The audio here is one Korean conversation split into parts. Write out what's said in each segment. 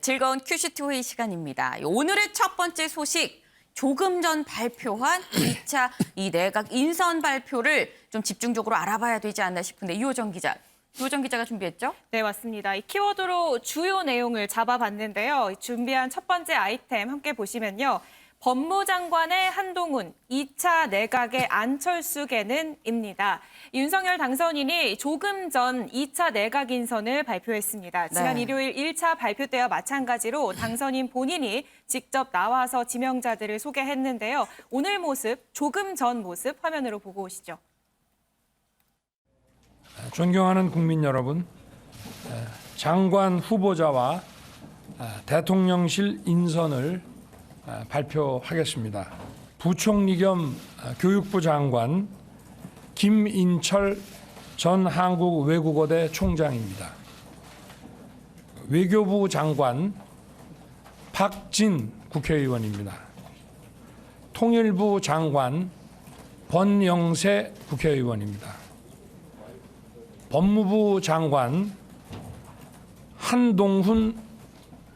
즐거운 큐시트 회의 시간입니다. 오늘의 첫 번째 소식, 조금 전 발표한 2차 이 내각 인선 발표를 좀 집중적으로 알아봐야 되지 않나 싶은데 이호정 기자가 준비했죠? 네, 맞습니다. 이 키워드로 주요 내용을 잡아봤는데요. 준비한 첫 번째 아이템 함께 보시면요. 법무장관의 한동훈, 2차 내각의 안철수계는입니다. 윤석열 당선인이 조금 전 2차 내각 인선을 발표했습니다. 지난 일요일 1차 발표 때와 마찬가지로 당선인 본인이 직접 나와서 지명자들을 소개했는데요. 오늘 모습, 조금 전 모습 화면으로 보고 오시죠. 존경하는 국민 여러분, 장관 후보자와 대통령실 인선을 발표하겠습니다. 부총리 겸 교육부 장관 김인철 전 한국외국어대 총장입니다. 외교부 장관 박진 국회의원입니다. 통일부 장관 권영세 국회의원입니다. 법무부 장관 한동훈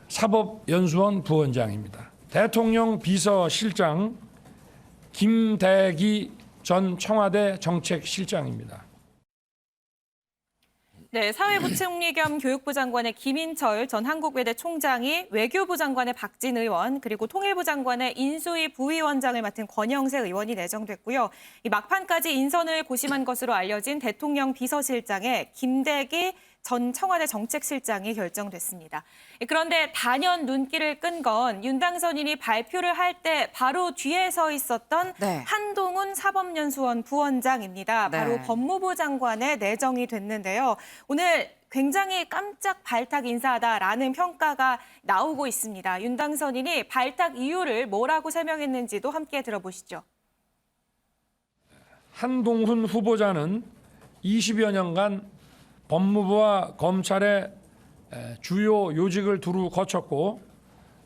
사법연수원 부원장입니다. 대통령 비서실장 김대기 전 청와대 정책실장입니다. 네, 사회부총리 겸 교육부 장관의 김인철 전 한국외대 총장이 외교부 장관의 박진 의원, 그리고 통일부 장관의 인수위 부위원장을 맡은 권영세 의원이 내정됐고요. 이 막판까지 인선을 고심한 것으로 알려진 대통령 비서실장의 김대기 전 청와대 정책실장이 결정됐습니다. 그런데 단연 눈길을 끈 건 윤 당선인이 발표를 할 때 바로 뒤에 서 있었던 한동훈 사법연수원 부원장입니다. 바로 법무부 장관에 내정이 됐는데요. 오늘 굉장히 깜짝 발탁 인사다라는 평가가 나오고 있습니다. 윤 당선인이 발탁 이유를 뭐라고 설명했는지도 함께 들어보시죠. 한동훈 후보자는 20여 년간 법무부와 검찰의 주요 요직을 두루 거쳤고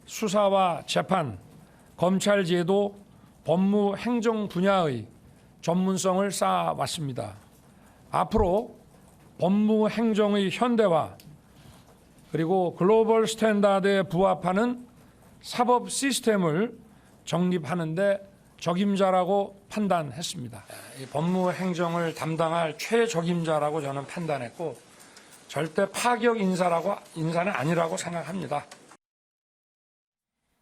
수사와 재판, 검찰제도, 법무 행정 분야의 전문성을 쌓아왔습니다. 앞으로 법무 행정의 현대화 그리고 글로벌 스탠다드에 부합하는 사법 시스템을 정립하는 데 적임자라고 판단했습니다. 법무 행정을 담당할 최적임자라고 저는 판단했고 절대 파격 인사는 아니라고 생각합니다.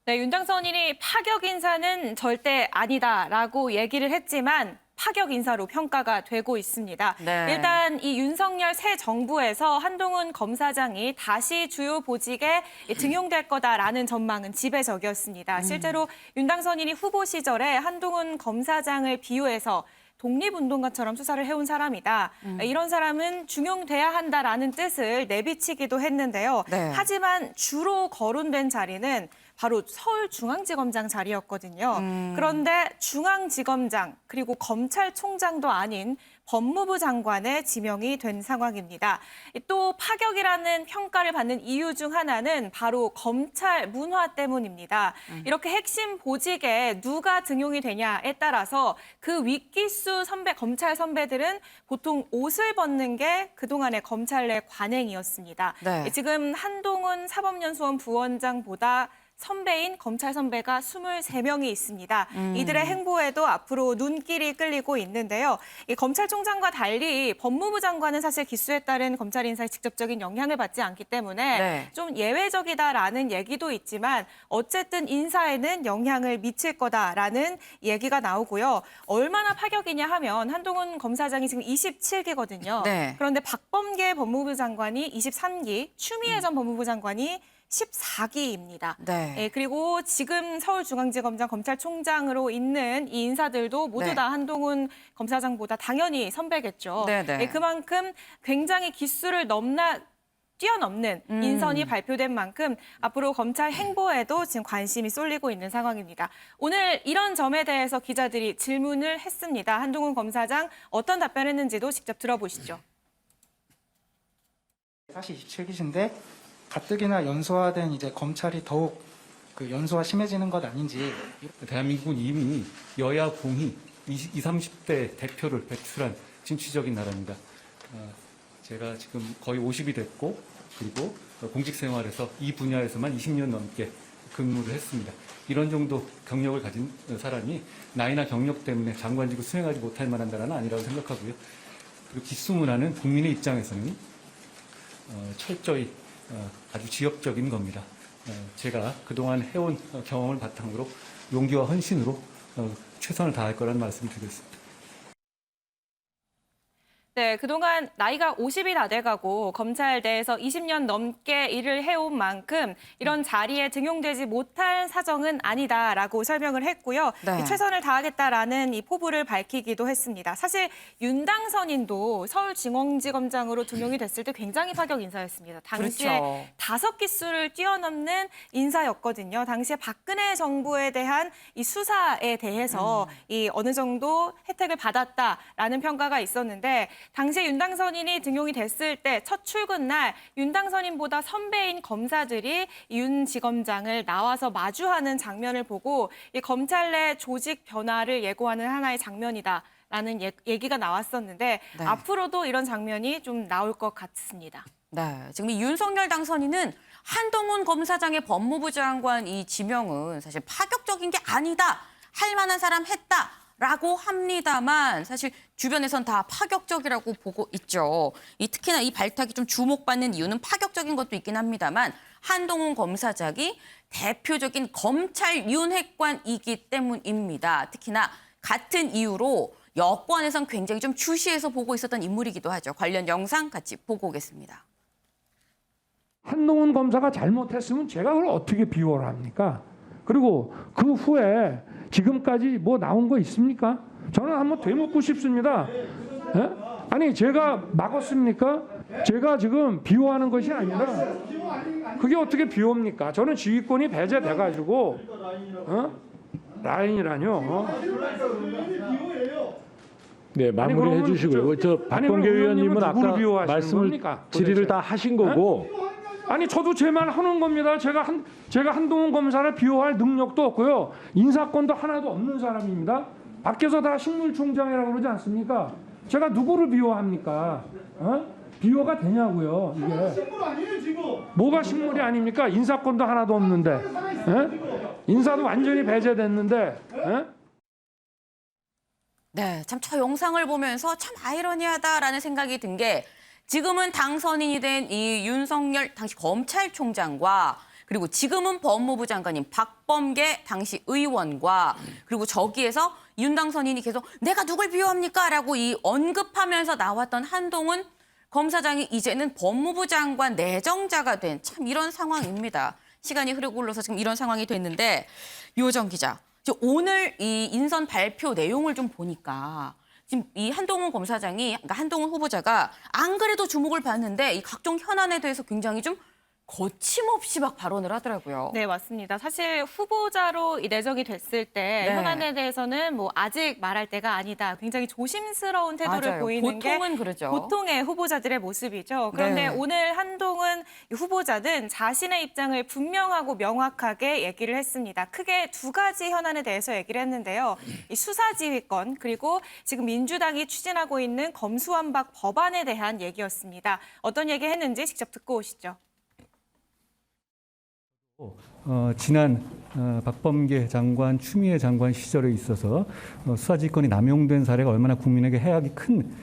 네, 윤 당선인이 파격 인사는 절대 아니다라고 얘기를 했지만 파격 인사로 평가가 되고 있습니다. 일단 이 윤석열 새 정부에서 한동훈 검사장이 다시 주요 보직에 등용될 거다라는 전망은 지배적이었습니다. 실제로 윤 당선인이 후보 시절에 한동훈 검사장을 비유해서 독립운동가처럼 수사를 해온 사람이다. 이런 사람은 중용돼야 한다라는 뜻을 내비치기도 했는데요. 하지만 주로 거론된 자리는 바로 서울중앙지검장 자리였거든요. 그런데 중앙지검장 그리고 검찰총장도 아닌 법무부 장관에 지명이 된 상황입니다. 또 파격이라는 평가를 받는 이유 중 하나는 바로 검찰 문화 때문입니다. 이렇게 핵심 보직에 누가 등용이 되냐에 따라서 그 윗기수 검찰 선배들은 보통 옷을 벗는 게 그동안의 검찰 내 관행이었습니다. 지금 한동훈 사법연수원 부원장보다 선배인 검찰 선배가 23명이 있습니다. 이들의 행보에도 앞으로 눈길이 끌리고 있는데요. 이 검찰총장과 달리 법무부 장관은 사실 기수에 따른 검찰 인사에 직접적인 영향을 받지 않기 때문에 좀 예외적이다라는 얘기도 있지만 어쨌든 인사에는 영향을 미칠 거다라는 얘기가 나오고요. 얼마나 파격이냐 하면 한동훈 검사장이 지금 27기거든요. 그런데 박범계 법무부 장관이 23기, 추미애 전 법무부 장관이 14기입니다. 그리고 지금 서울중앙지검장 검찰총장으로 있는 이 인사들도 모두 다 한동훈 검사장보다 당연히 선배겠죠. 그만큼 굉장히 기수를 뛰어넘는 인선이 발표된 만큼 앞으로 검찰 행보에도 지금 관심이 쏠리고 있는 상황입니다. 오늘 이런 점에 대해서 기자들이 질문을 했습니다. 한동훈 검사장 어떤 답변했는지도 직접 들어보시죠. 사실 27기신데 가뜩이나 연소화된 이제 검찰이 더욱 그 연소화 심해지는 것 아닌지. 대한민국은 이미 여야 공히 20, 30대 대표를 배출한 진취적인 나라입니다. 제가 지금 거의 50이 됐고 그리고 공직 생활에서 이 분야에서만 20년 넘게 근무를 했습니다. 이런 정도 경력을 가진 사람이 나이나 경력 때문에 장관직을 수행하지 못할 만한 나라는 아니라고 생각하고요. 그리고 기수문화는 국민의 입장에서는 철저히 아주 지역적인 겁니다. 제가 그동안 해온 경험을 바탕으로 용기와 헌신으로 최선을 다할 거라는 말씀을 드리겠습니다. 네, 그동안 나이가 50이 다 돼가고 검찰대에서 20년 넘게 일을 해온 만큼 이런 자리에 등용되지 못할 사정은 아니다라고 설명을 했고요. 네. 최선을 다하겠다라는 이 포부를 밝히기도 했습니다. 사실 윤당선인도 서울중앙지검장으로 등용이 됐을 때 굉장히 파격 인사였습니다. 당시에 그렇죠. 5기수를 뛰어넘는 인사였거든요. 당시에 박근혜 정부에 대한 이 수사에 대해서 이 어느 정도 혜택을 받았다라는 평가가 있었는데 당시에 윤당선인이 등용이 됐을 때 첫 출근 날 윤당선인보다 선배인 검사들이 윤 지검장을 나와서 마주하는 장면을 보고 이 검찰 내 조직 변화를 예고하는 하나의 장면이다라는 얘기가 나왔었는데 네. 앞으로도 이런 장면이 좀 나올 것 같습니다. 네, 지금 이 윤석열 당선인은 한동훈 검사장의 법무부 장관 이 지명은 사실 파격적인 게 아니다, 할 만한 사람 했다라고 합니다만 사실 주변에선 다 파격적이라고 보고 있죠. 특히나 이 발탁이 좀 주목받는 이유는 파격적인 것도 있긴 합니다만 한동훈 검사장이 대표적인 검찰 윤핵관이기 때문입니다. 특히나 같은 이유로 여권에선 굉장히 좀 주시해서 보고 있었던 인물이기도 하죠. 관련 영상 같이 보고 오겠습니다. 한동훈 검사가 잘못했으면 제가 그걸 어떻게 비호를 합니까? 그리고 그 후에 지금까지 뭐 나온 거 있습니까? 저는 한번 되묻고 싶습니다. 예? 아니 제가 막았습니까? 제가 지금 비호하는 것이 아니라 그게 어떻게 비호입니까? 저는 지휘권이 배제돼가지고 라인이라뇨. 네, 마무리해 그러면 주시고요. 저 아니, 박범계 그럼 의원님은 의원님은 아까 누구를 비호하시는 말씀을 겁니까, 질의를 도대체? 다 하신 거고 아니 저도 제 말 하는 겁니다. 제가 한동훈 검사를 비호할 능력도 없고요. 인사권도 하나도 없는 사람입니다. 밖에서 다 식물총장이라고 그러지 않습니까? 제가 누구를 비호합니까? 비호가 되냐고요, 이게. 식물 아니에요 지금. 뭐가 식물이 아닙니까? 인사권도 하나도 없는데. 인사도 완전히 배제됐는데. 네, 참 저 영상을 보면서 참 아이러니하다라는 생각이 든 게 지금은 당선인이 된 이 윤석열 당시 검찰총장과 그리고 지금은 법무부 장관인 박범계 당시 의원과 그리고 저기에서 윤 당선인이 계속 내가 누굴 비호합니까? 라고 이 언급하면서 나왔던 한동훈 검사장이 이제는 법무부 장관 내정자가 된 참 이런 상황입니다. 시간이 흐르고 흘러서 지금 이런 상황이 됐는데 유호정 기자, 오늘 이 인선 발표 내용을 좀 보니까 지금 이 한동훈 검사장이, 그러니까 한동훈 후보자가 안 그래도 주목을 받는데 이 각종 현안에 대해서 굉장히 좀 거침없이 막 발언을 하더라고요. 네, 맞습니다. 사실 후보자로 이 내정이 됐을 때 네. 현안에 대해서는 뭐 아직 말할 때가 아니다. 굉장히 조심스러운 태도를 맞아요. 보이는 보통은 게 그러죠. 보통의 후보자들의 모습이죠. 그런데 네. 오늘 한동훈 후보자는 자신의 입장을 분명하고 명확하게 얘기를 했습니다. 크게 두 가지 현안에 대해서 얘기를 했는데요. 이 수사지휘권 그리고 지금 민주당이 추진하고 있는 검수완박 법안에 대한 얘기였습니다. 어떤 얘기 했는지 직접 듣고 오시죠. 지난 박범계 장관, 추미애 장관 시절에 있어서 수사지휘권이 남용된 사례가 얼마나 국민에게 해악이 큰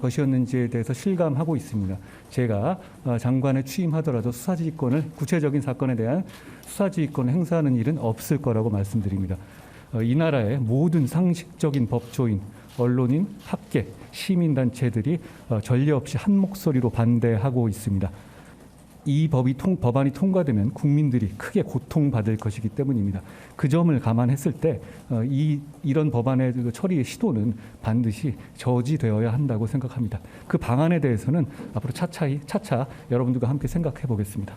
것이었는지에 대해서 실감하고 있습니다. 제가 장관에 취임하더라도 수사지휘권을 구체적인 사건에 대한 수사지휘권을 행사하는 일은 없을 거라고 말씀드립니다. 이 나라의 모든 상식적인 법조인, 언론인, 학계, 시민단체들이 전례 없이 한 목소리로 반대하고 있습니다. 이 법안이 통과되면 국민들이 크게 고통받을 것이기 때문입니다. 그 점을 감안했을 때 이런 법안의 처리의 시도는 반드시 저지되어야 한다고 생각합니다. 그 방안에 대해서는 앞으로 차차 여러분들과 함께 생각해 보겠습니다.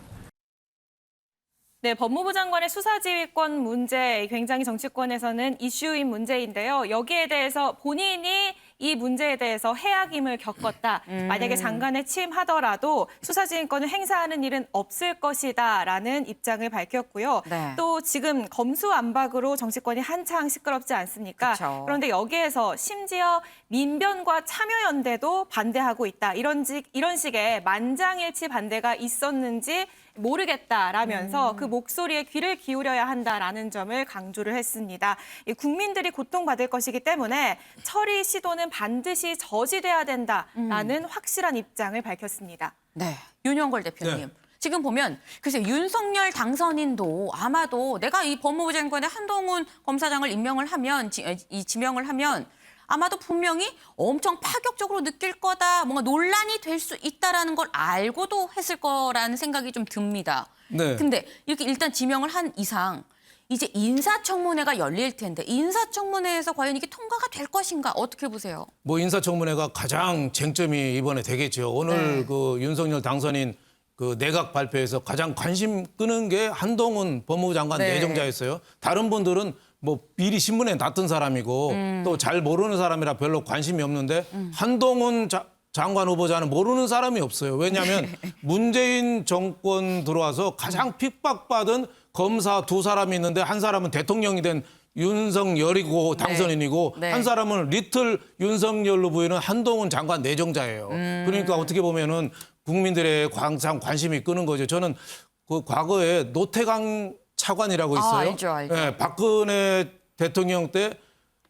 네, 법무부 장관의 수사지휘권 문제 굉장히 정치권에서는 이슈인 문제인데요. 여기에 대해서 본인이 이 문제에 대해서 해악임을 겪었다. 만약에 장관에 취임하더라도 수사지휘권을 행사하는 일은 없을 것이다라는 입장을 밝혔고요. 네. 또 지금 검수완박으로 정치권이 한창 시끄럽지 않습니까? 그쵸. 그런데 여기에서 심지어 민변과 참여연대도 반대하고 있다. 이런 식의 만장일치 반대가 있었는지 모르겠다라면서 그 목소리에 귀를 기울여야 한다라는 점을 강조를 했습니다. 이 국민들이 고통받을 것이기 때문에 처리 시도는 반드시 저지돼야 된다라는 확실한 입장을 밝혔습니다. 네, 윤영걸 대표님. 네. 지금 보면 글쎄 윤석열 당선인도 아마도 내가 이 법무부 장관에 한동훈 검사장을 임명을 하면 지명을 하면 아마도 분명히 엄청 파격적으로 느낄 거다, 뭔가 논란이 될 수 있다라는 걸 알고도 했을 거라는 생각이 좀 듭니다. 네. 근데 이렇게 일단 지명을 한 이상 이제 인사청문회가 열릴 텐데 인사청문회에서 과연 이게 통과가 될 것인가 어떻게 보세요? 뭐 인사청문회가 가장 쟁점이 이번에 되겠죠. 오늘 네. 그 윤석열 당선인 그 내각 발표에서 가장 관심 끄는 게 한동훈 법무부 장관 네. 내정자였어요. 다른 분들은 뭐 미리 신문에 났던 사람이고 또 잘 모르는 사람이라 별로 관심이 없는데 한동훈 장관 후보자는 모르는 사람이 없어요. 왜냐하면 문재인 정권 들어와서 가장 핍박받은 검사 두 사람이 있는데 한 사람은 대통령이 된 윤석열이고 당선인이고 네. 한 사람은 리틀 윤석열로 보이는 한동훈 장관 내정자예요. 그러니까 어떻게 보면은 국민들의 항상 관심이 끄는 거죠. 저는 그 과거에 노태강 차관이라고 있어요. 알죠. 예, 박근혜 대통령 때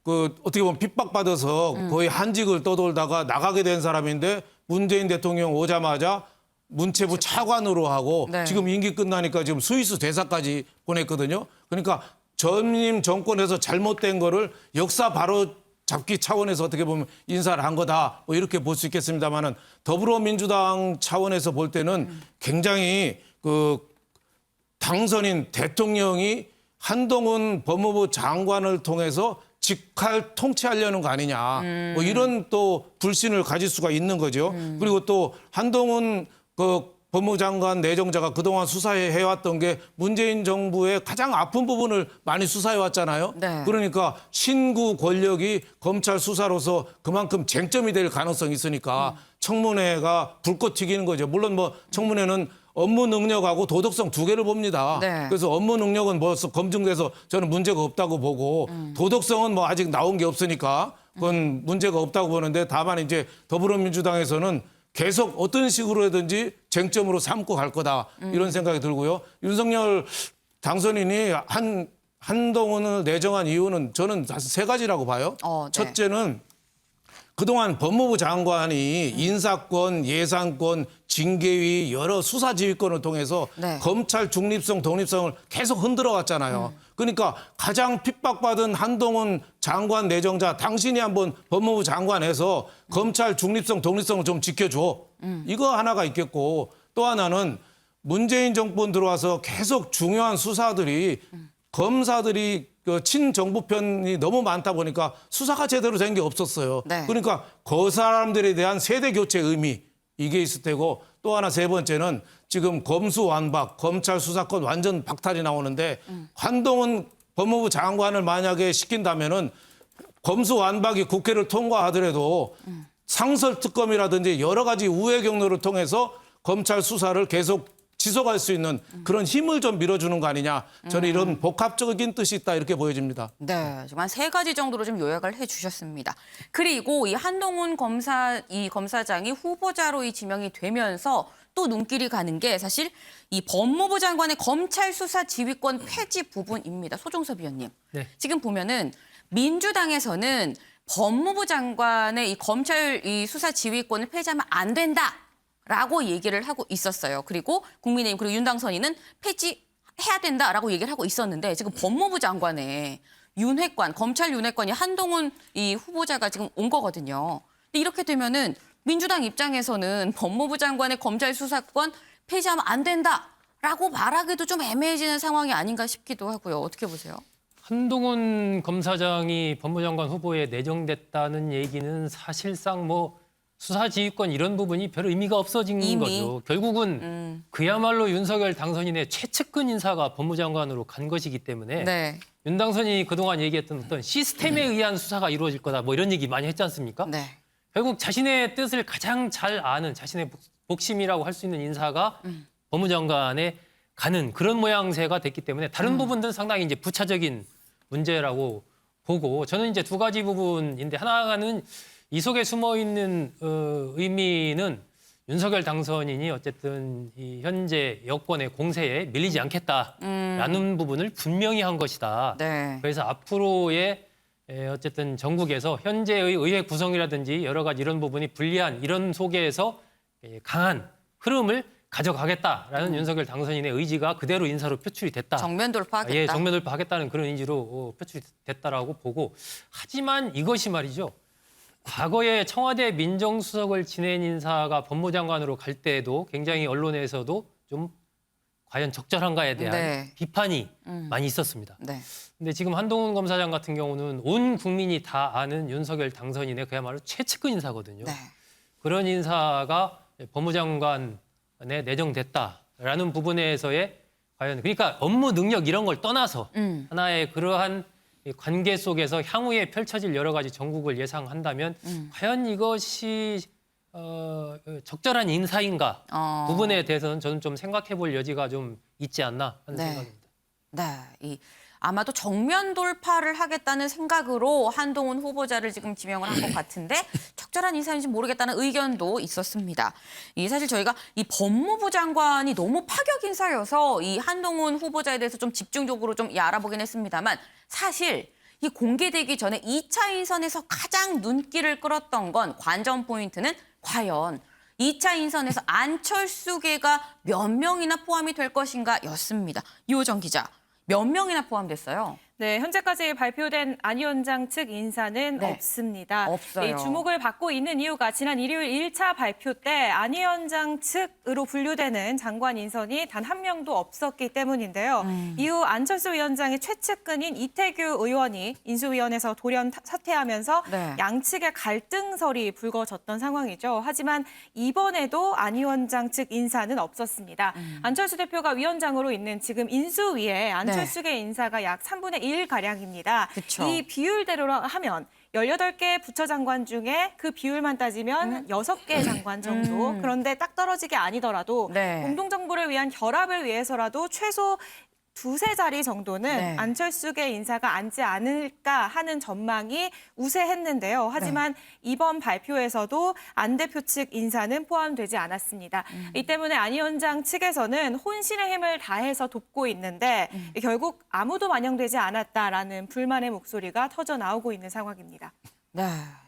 그 어떻게 보면 핍박받아서 거의 한직을 떠돌다가 나가게 된 사람인데 문재인 대통령 오자마자 문체부 차관으로 하고 네. 지금 임기 끝나니까 지금 스위스 대사까지 보냈거든요. 그러니까 전임 정권에서 잘못된 거를 역사 바로 잡기 차원에서 어떻게 보면 인사를 한 거다 뭐 이렇게 볼 수 있겠습니다만은 더불어민주당 차원에서 볼 때는 굉장히 그 당선인 대통령이 한동훈 법무부 장관을 통해서 직할 통치하려는 거 아니냐. 뭐 이런 또 불신을 가질 수가 있는 거죠. 그리고 또 한동훈 그 법무부 장관 내정자가 그동안 수사해 왔던 게 문재인 정부의 가장 아픈 부분을 많이 수사해 왔잖아요. 네. 그러니까 신구 권력이 검찰 수사로서 그만큼 쟁점이 될 가능성이 있으니까 청문회가 불꽃 튀기는 거죠. 물론 뭐 청문회는 업무 능력하고 도덕성 두 개를 봅니다. 네. 그래서 업무 능력은 벌써 검증돼서 저는 문제가 없다고 보고 도덕성은 뭐 아직 나온 게 없으니까 그건 문제가 없다고 보는데 다만 이제 더불어민주당에서는 계속 어떤 식으로든지 쟁점으로 삼고 갈 거다 이런 생각이 들고요. 윤석열 당선인이 한동훈을 내정한 이유는 저는 세 가지라고 봐요. 네. 첫째는 그동안 법무부 장관이 인사권, 예산권, 징계위 여러 수사지휘권을 통해서 네. 검찰 중립성, 독립성을 계속 흔들어 왔잖아요. 그러니까 가장 핍박받은 한동훈 장관 내정자 당신이 한번 법무부 장관에서 검찰 중립성, 독립성을 좀 지켜줘. 이거 하나가 있겠고 또 하나는 문재인 정권 들어와서 계속 중요한 수사들이 검사들이 그 친정부 편이 너무 많다 보니까 수사가 제대로 된 게 없었어요. 네. 그러니까 그 사람들에 대한 세대 교체 의미 이게 있을 테고 또 하나 세 번째는 지금 검수완박, 검찰 수사권 완전 박탈이 나오는데 한동훈 법무부 장관을 만약에 시킨다면은 검수완박이 국회를 통과하더라도 상설특검이라든지 여러 가지 우회 경로를 통해서 검찰 수사를 계속 지속할 수 있는 그런 힘을 좀 밀어주는 거 아니냐. 저는 이런 복합적인 뜻이 있다 이렇게 보여집니다. 네, 지금 한 세 가지 정도로 좀 요약을 해주셨습니다. 그리고 이 한동훈 검사장이 후보자로 이 지명이 되면서 또 눈길이 가는 게 사실 이 법무부 장관의 검찰 수사 지휘권 폐지 부분입니다. 소종섭 위원님. 네. 지금 보면은 민주당에서는 법무부 장관의 이 검찰 이 수사 지휘권을 폐지하면 안 된다라고 얘기를 하고 있었어요. 그리고 국민의힘 그리고 윤당선인은 폐지해야 된다라고 얘기를 하고 있었는데 지금 법무부 장관의 검찰 윤회관이 한동훈 이 후보자가 지금 온 거거든요. 근데 이렇게 되면은 민주당 입장에서는 법무부 장관의 검찰 수사권 폐지하면 안 된다라고 말하기도 좀 애매해지는 상황이 아닌가 싶기도 하고요. 어떻게 보세요? 한동훈 검사장이 법무장관 후보에 내정됐다는 얘기는 사실상 뭐 수사지휘권 이런 부분이 별 의미가 없어진 이미? 거죠. 결국은 그야말로 윤석열 당선인의 최측근 인사가 법무장관으로 간 것이기 때문에 네. 윤당선이 그동안 얘기했던 어떤 시스템에 의한 수사가 이루어질 거다 뭐 이런 얘기 많이 했지 않습니까? 네. 결국 자신의 뜻을 가장 잘 아는 자신의 복심이라고 할 수 있는 인사가 법무장관에 가는 그런 모양새가 됐기 때문에 다른 부분들은 상당히 이제 부차적인 문제라고 보고 저는 이제 두 가지 부분인데 하나는 이 속에 숨어 있는 의미는 윤석열 당선인이 어쨌든 이 현재 여권의 공세에 밀리지 않겠다라는 부분을 분명히 한 것이다. 네. 그래서 앞으로의 어쨌든 전국에서 현재의 의회 구성이라든지 여러 가지 이런 부분이 불리한 이런 속에서 강한 흐름을 가져가겠다라는 윤석열 당선인의 의지가 그대로 인사로 표출이 됐다. 정면 돌파하겠다. 예, 정면 돌파하겠다는 그런 의지로 표출이 됐다라고 보고 하지만 이것이 말이죠. 과거에 청와대 민정수석을 지낸 인사가 법무장관으로 갈 때에도 굉장히 언론에서도 좀 과연 적절한가에 대한 네. 비판이 많이 있었습니다. 네. 근데 지금 한동훈 검사장 같은 경우는 온 국민이 다 아는 윤석열 당선인의 그야말로 최측근 인사거든요. 네. 그런 인사가 법무장관에 내정됐다라는 부분에서의 과연 그러니까 업무 능력 이런 걸 떠나서 하나의 그러한 관계 속에서 향후에 펼쳐질 여러 가지 전국을 예상한다면 과연 이것이 적절한 인사인가 부분에 대해서는 저는 좀 생각해 볼 여지가 좀 있지 않나 하는 네. 생각입니다. 네. 아마도 정면 돌파를 하겠다는 생각으로 한동훈 후보자를 지금 지명을 한 것 같은데 적절한 인사인지 모르겠다는 의견도 있었습니다. 사실 저희가 이 법무부 장관이 너무 파격 인사여서 이 한동훈 후보자에 대해서 좀 집중적으로 좀 알아보긴 했습니다만 사실 이 공개되기 전에 2차 인선에서 가장 눈길을 끌었던 건 관전 포인트는 과연 2차 인선에서 안철수계가 몇 명이나 포함이 될 것인가 였습니다. 이호정 기자. 몇 명이나 포함됐어요? 네, 현재까지 발표된 안 위원장 측 인사는 네. 없습니다. 없어요. 이 주목을 받고 있는 이유가 지난 일요일 1차 발표 때 안 위원장 측으로 분류되는 장관 인선이 단 한 명도 없었기 때문인데요. 이후 안철수 위원장의 최측근인 이태규 의원이 인수위원회에서 돌연 사퇴하면서 네. 양측의 갈등설이 불거졌던 상황이죠. 하지만 이번에도 안 위원장 측 인사는 없었습니다. 안철수 대표가 위원장으로 있는 지금 인수위에 안철수계 인사가 약 3분의 1가량입니다. 그쵸. 이 비율대로 하면 18개 부처 장관 중에 그 비율만 따지면 6개 장관 정도. 그런데 딱 떨어지게 아니더라도 네. 공동정부를 위한 결합을 위해서라도 최소 두세 자리 정도는 네. 안철수계 인사가 앉지 않을까 하는 전망이 우세했는데요. 하지만 이번 발표에서도 안 대표 측 인사는 포함되지 않았습니다. 이 때문에 안 위원장 측에서는 혼신의 힘을 다해서 돕고 있는데 결국 아무도 반영되지 않았다라는 불만의 목소리가 터져 나오고 있는 상황입니다. 네,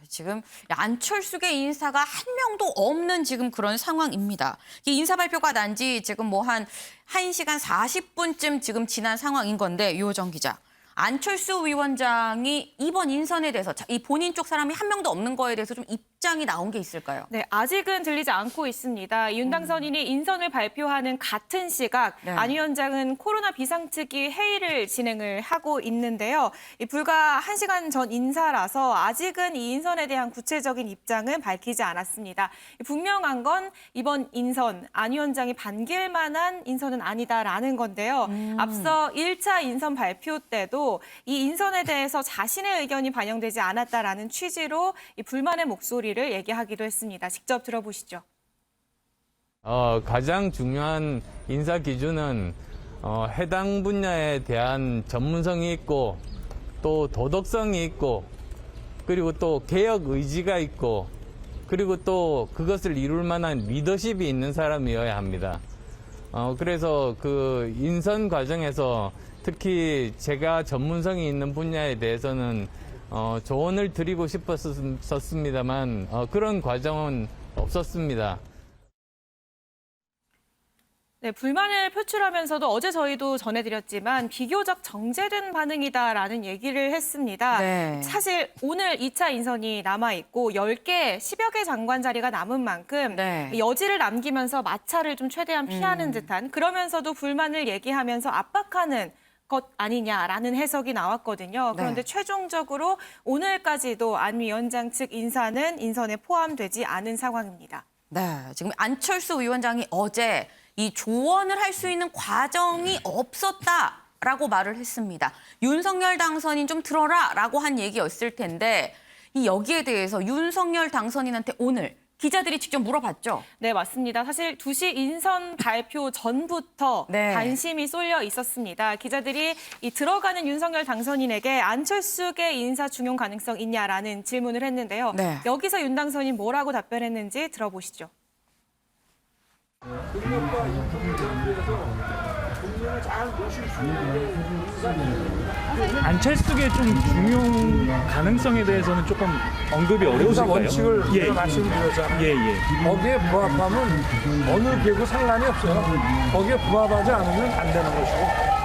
지금 안철수계 인사가 한 명도 없는 지금 그런 상황입니다. 이 인사 발표가 난 지 지금 뭐 한 1시간 40분쯤 지금 지난 상황인 건데 이호정 기자. 안철수 위원장이 이번 인선에 대해서 이 본인 쪽 사람이 한 명도 없는 거에 대해서 좀 입장이 나온 게 있을까요? 네, 아직은 들리지 않고 있습니다. 윤 당선인이 인선을 발표하는 같은 시각 네. 안 위원장은 코로나 비상특위 회의를 진행을 하고 있는데요. 불과 1시간 전 인사라서 아직은 이 인선에 대한 구체적인 입장은 밝히지 않았습니다. 분명한 건 이번 인선 안 위원장이 반길 만한 인선은 아니다라는 건데요. 앞서 1차 인선 발표 때도 이 인선에 대해서 자신의 의견이 반영되지 않았다라는 취지로 이 불만의 목소리를 얘기하기도 했습니다. 직접 들어보시죠. 가장 중요한 인사 기준은 해당 분야에 대한 전문성이 있고 또 도덕성이 있고 그리고 또 개혁 의지가 있고 그리고 또 그것을 이룰 만한 리더십이 있는 사람이어야 합니다. 그래서 그 인선 과정에서 특히 제가 전문성이 있는 분야에 대해서는 조언을 드리고 싶었습니다만 그런 과정은 없었습니다. 네, 불만을 표출하면서도 어제 저희도 전해드렸지만 비교적 정제된 반응이다라는 얘기를 했습니다. 네. 사실 오늘 2차 인선이 남아있고 10개, 10여 개 장관 자리가 남은 만큼 네. 여지를 남기면서 마찰을 좀 최대한 피하는 듯한 그러면서도 불만을 얘기하면서 압박하는 것 아니냐라는 해석이 나왔거든요. 그런데 네. 최종적으로 오늘까지도 안 위원장 측 인사는 인선에 포함되지 않은 상황입니다. 네, 지금 안철수 위원장이 어제 이 조언을 할 수 있는 과정이 없었다. 라고 말을 했습니다. 윤석열 당선인 좀 들어라 라고 한 얘기였을 텐데 여기에 대해서 윤석열 당선인한테 오늘 기자들이 직접 물어봤죠? 네, 맞습니다. 사실 2시 인선 발표 전부터 네. 관심이 쏠려 있었습니다. 기자들이 이 들어가는 윤석열 당선인에게 안철수계 인사 중용 가능성 있냐라는 질문을 했는데요. 네. 여기서 윤 당선인 뭐라고 답변했는지 들어보시죠. 안철수계 좀 중용 가능성에 대해서는 조금 언급이 어려우실까요? 원칙을 예. 제가 말씀드렸잖아요. 예. 거기에 부합하면 어느 계고 상관이 없어요. 거기에 부합하지 않으면 안 되는 것이고.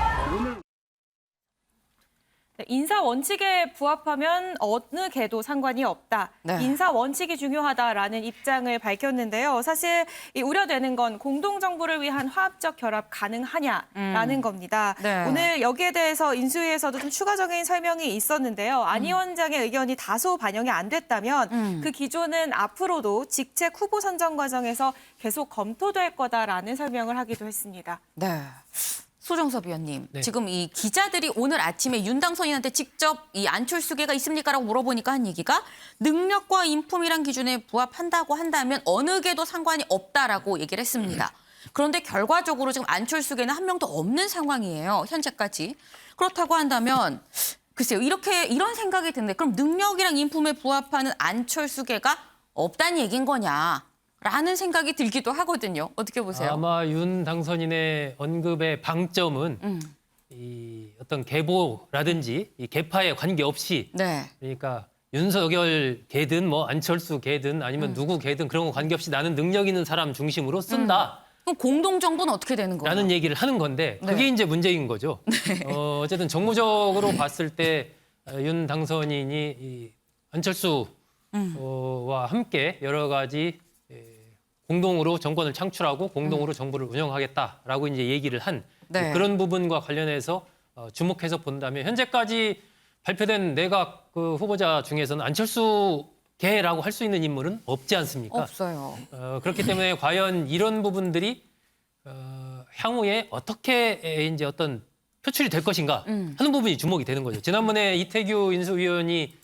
네, 인사 원칙에 부합하면 어느 개도 상관이 없다. 네. 인사 원칙이 중요하다라는 입장을 밝혔는데요. 사실 이 우려되는 건 공동정부를 위한 화합적 결합 가능하냐라는 겁니다. 네. 오늘 여기에 대해서 인수위에서도 좀 추가적인 설명이 있었는데요. 안 위원장의 의견이 다소 반영이 안 됐다면 그 기조는 앞으로도 직책 후보 선정 과정에서 계속 검토될 거다라는 설명을 하기도 했습니다. 네. 소정섭 위원님, 네. 지금 이 기자들이 오늘 아침에 윤 당선인한테 직접 이 안철수계가 있습니까라고 물어보니까 한 얘기가 능력과 인품이란 기준에 부합한다고 한다면 어느 게도 상관이 없다라고 얘기를 했습니다. 그런데 결과적으로 지금 안철수계는 한 명도 없는 상황이에요. 현재까지. 그렇다고 한다면 글쎄요. 이런 생각이 드는데 그럼 능력이랑 인품에 부합하는 안철수계가 없다는 얘기인 거냐? 라는 생각이 들기도 하거든요. 어떻게 보세요? 아마 윤 당선인의 언급의 방점은 이 어떤 계보라든지 이 계파에 관계없이 네. 그러니까 윤석열 개든 뭐 안철수 개든 아니면 누구 개든 그런 거 관계없이 나는 능력 있는 사람 중심으로 쓴다. 그럼 공동정부는 어떻게 되는 거예요? 라는 얘기를 하는 건데 그게 네. 이제 문제인 거죠. 어쨌든 정무적으로 봤을 때 윤 당선인이 이 안철수와 함께 여러 가지 공동으로 정권을 창출하고 공동으로 정부를 운영하겠다라고 이제 얘기를 한 네. 그런 부분과 관련해서 주목해서 본다면 현재까지 발표된 내각 그 후보자 중에서는 안철수계라고 할 수 있는 인물은 없지 않습니까? 없어요. 그렇기 때문에 과연 이런 부분들이 향후에 어떻게 이제 어떤 표출이 될 것인가 하는 부분이 주목이 되는 거죠. 지난번에 이태규 인수위원이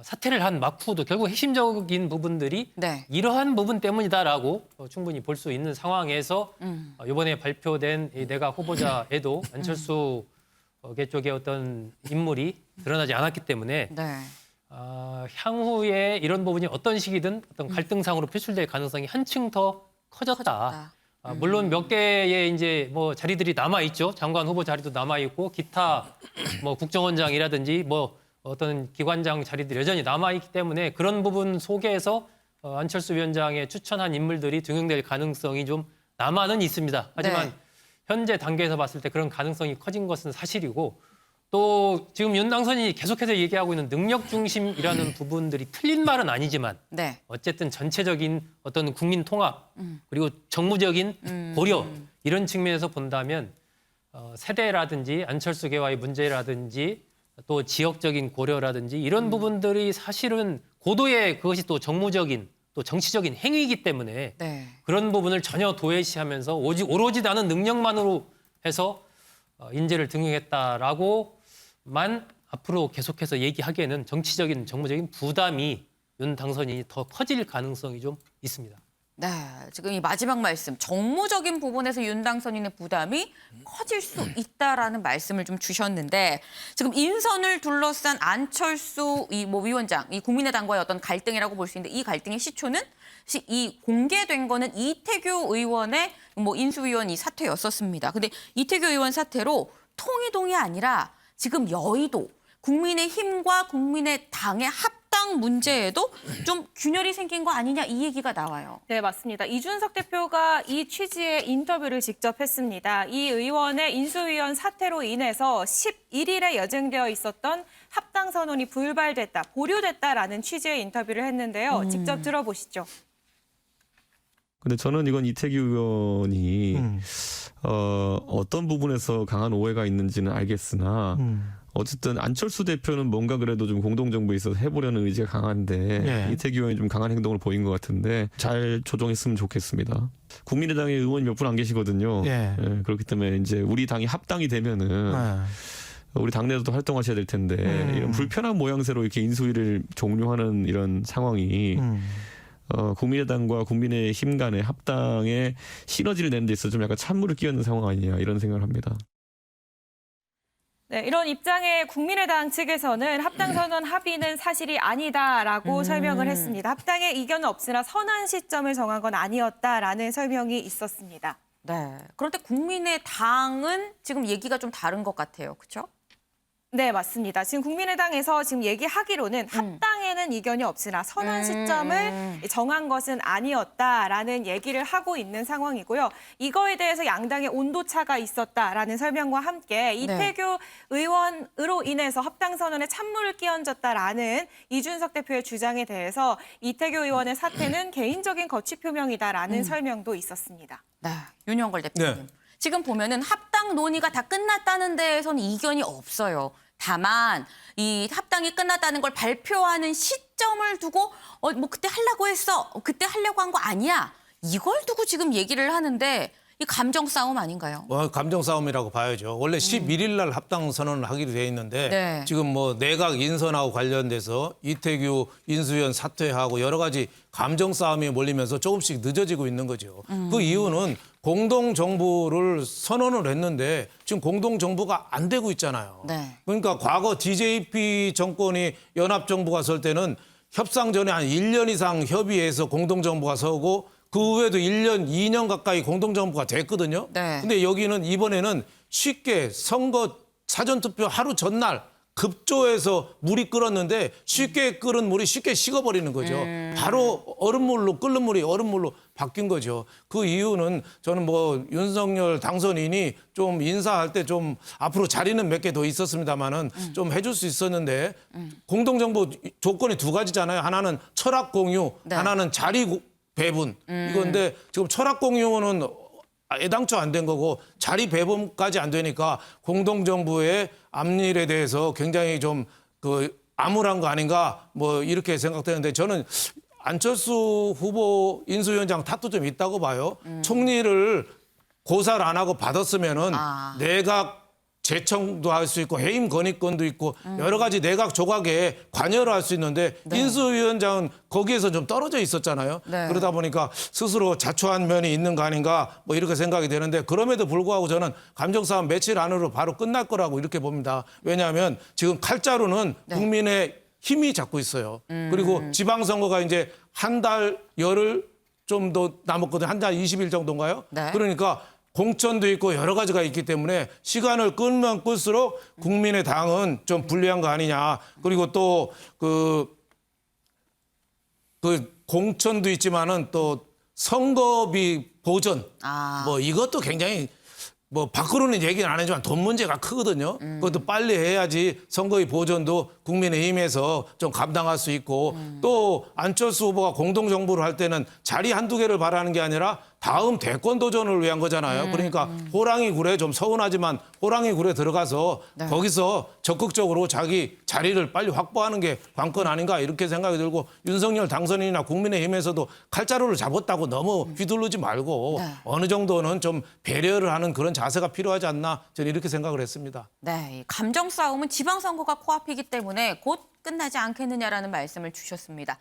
사퇴를 한 막후도 결국 핵심적인 부분들이 네. 이러한 부분 때문이다라고 충분히 볼 수 있는 상황에서 이번에 발표된 이 내각 후보자에도 안철수계 쪽의 어떤 인물이 드러나지 않았기 때문에 네. 향후에 이런 부분이 어떤 시기든 어떤 갈등상으로 표출될 가능성이 한층 더 커졌다. 물론 몇 개의 이제 뭐 자리들이 남아 있죠. 장관 후보 자리도 남아 있고 기타 뭐 국정원장이라든지 뭐 어떤 기관장 자리들이 여전히 남아 있기 때문에 그런 부분 속에서 안철수 위원장의 추천한 인물들이 등용될 가능성이 좀 남아는 있습니다. 하지만 네. 현재 단계에서 봤을 때 그런 가능성이 커진 것은 사실이고 또 지금 윤 당선인이 계속해서 얘기하고 있는 능력 중심이라는 부분들이 틀린 말은 아니지만 네. 어쨌든 전체적인 어떤 국민 통합 그리고 정무적인 고려 이런 측면에서 본다면 세대라든지 안철수계와의 문제라든지 또 지역적인 고려라든지 이런 부분들이 사실은 고도의 그것이 또 정무적인 또 정치적인 행위이기 때문에 네. 그런 부분을 전혀 도외시하면서 오로지 나는 능력만으로 해서 인재를 등용했다라고만 앞으로 계속해서 얘기하기에는 정치적인 정무적인 부담이 윤 당선인이 더 커질 가능성이 좀 있습니다. 네, 지금 이 마지막 말씀, 정무적인 부분에서 윤 당선인의 부담이 커질 수 있다라는 말씀을 좀 주셨는데 지금 인선을 둘러싼 안철수 이 뭐 위원장, 이 국민의당과의 어떤 갈등이라고 볼 수 있는데 이 갈등의 시초는 이 공개된 거는 이태규 의원의 뭐 인수위원 이 사퇴였었습니다. 근데 이태규 의원 사퇴로 통이동이 아니라 지금 여의도 국민의힘과 국민의당의 합당 문제에도 좀 균열이 생긴 거 아니냐 이 얘기가 나와요. 네, 맞습니다. 이준석 대표가 이 취지의 인터뷰를 직접 했습니다. 이 의원의 인수위원 사퇴로 인해서 11일에 예정되어 있었던 합당 선언이 불발됐다, 보류됐다라는 취지의 인터뷰를 했는데요. 직접 들어보시죠. 근데 저는 이건 이태규 의원이 어떤 부분에서 강한 오해가 있는지는 알겠으나 어쨌든 안철수 대표는 뭔가 그래도 좀 공동정부에 있어서 해보려는 의지가 강한데 이태규 의원이 좀 강한 행동을 보인 것 같은데 잘 조정했으면 좋겠습니다. 국민의당에 의원이 몇 분 안 계시거든요. 그렇기 때문에 이제 우리 당이 합당이 되면은 우리 당내에서도 활동하셔야 될 텐데 이런 불편한 모양새로 이렇게 인수위를 종료하는 이런 상황이 국민의당과 국민의힘 간의 합당의 시너지를 내는 데 있어서 좀 약간 찬물을 끼얹는 상황 아니냐 이런 생각을 합니다. 네, 이런 입장에 국민의당 측에서는 합당선언 합의는 사실이 아니다라고 설명을 했습니다. 합당에 이견은 없으나 선언 시점을 정한 건 아니었다라는 설명이 있었습니다. 네. 그런데 국민의당은 지금 얘기가 좀 다른 것 같아요. 그렇죠? 네, 맞습니다. 지금 국민의당에서 지금 얘기하기로는 합당에는 이견이 없으나 선언 시점을 정한 것은 아니었다라는 얘기를 하고 있는 상황이고요. 이거에 대해서 양당의 온도차가 있었다라는 설명과 함께 이태규 의원으로 인해서 합당선언에 찬물을 끼얹었다라는 이준석 대표의 주장에 대해서 이태규 의원의 사퇴는 개인적인 거취 표명이다라는 설명도 있었습니다. 네. 윤영걸 대표님. 지금 보면은 합당 논의가 다 끝났다는 데에서는 이견이 없어요. 다만 이 합당이 끝났다는 걸 발표하는 시점을 두고 뭐 그때 하려고 했어. 그때 하려고 한 거 아니야. 이걸 두고 지금 얘기를 하는데 이 감정 싸움 아닌가요? 감정 싸움이라고 봐야죠. 원래 11일 날 합당 선언을 하기로 돼 있는데 지금 뭐 내각 인선하고 관련돼서 이태규 인수위원 사퇴하고 여러 가지 감정 싸움이 몰리면서 조금씩 늦어지고 있는 거죠. 그 이유는 공동정부를 선언을 했는데 지금 공동정부가 안 되고 있잖아요. 그러니까 과거 DJP 정권이 연합정부가 설 때는 협상 전에 한 1년 이상 협의해서 공동정부가 서고 그 후에도 1년, 2년 가까이 공동정부가 됐거든요. 근데 여기는 이번에는 쉽게 선거 사전투표 하루 전날 급조해서 물이 끓었는데 쉽게 끓은 물이 쉽게 식어버리는 거죠. 바로 얼음물로 끓는 물이 얼음물로 바뀐 거죠. 그 이유는 저는 뭐 윤석열 당선인이 좀 인사할 때 좀 앞으로 자리는 몇 개 더 있었습니다마는 좀 해줄 수 있었는데 공동정부 조건이 두 가지잖아요. 하나는 철학 공유, 하나는 자리 배분 이건데 지금 철학 공유는 애당초 안 된 거고 자리 배분까지 안 되니까 공동정부의 앞일에 대해서 굉장히 좀 그 암울한 거 아닌가 뭐 이렇게 생각되는데 저는 안철수 후보 인수위원장 탓도 좀 있다고 봐요. 총리를 고사를 안 하고 받았으면은 내각 재청도 할 수 있고 해임 건의권도 있고 여러 가지 내각 조각에 관여를 할 수 있는데 인수위원장은 거기에서 좀 떨어져 있었잖아요. 그러다 보니까 스스로 자초한 면이 있는 거 아닌가 뭐 이렇게 생각이 되는데 그럼에도 불구하고 저는 감정싸움 며칠 안으로 바로 끝날 거라고 이렇게 봅니다. 왜냐하면 지금 칼자루는 국민의 힘이 잡고 있어요. 그리고 지방선거가 이제 한 달 열흘 좀 더 남았거든요. 한 달 20일 정도인가요? 그러니까 공천도 있고 여러 가지가 있기 때문에 시간을 끌면 끌수록 국민의당은 좀 불리한 거 아니냐. 그리고 또 그 공천도 있지만은 또 선거비 보전 뭐 이것도 굉장히 뭐 밖으로는 얘기는 안 하지만 돈 문제가 크거든요. 그것도 빨리 해야지 선거의 보전도 국민의힘에서 좀 감당할 수 있고 또 안철수 후보가 공동정부를 할 때는 자리 한두 개를 바라는 게 아니라 다음 대권 도전을 위한 거잖아요. 그러니까 호랑이 굴에 좀 서운하지만 호랑이 굴에 들어가서 거기서 적극적으로 자기 자리를 빨리 확보하는 게 관건 아닌가 이렇게 생각이 들고 윤석열 당선인이나 국민의힘에서도 칼자루를 잡았다고 너무 휘둘르지 말고 어느 정도는 좀 배려를 하는 그런 자세가 필요하지 않나 저는 이렇게 생각을 했습니다. 네, 감정 싸움은 지방선거가 코앞이기 때문에 곧 끝나지 않겠느냐라는 말씀을 주셨습니다.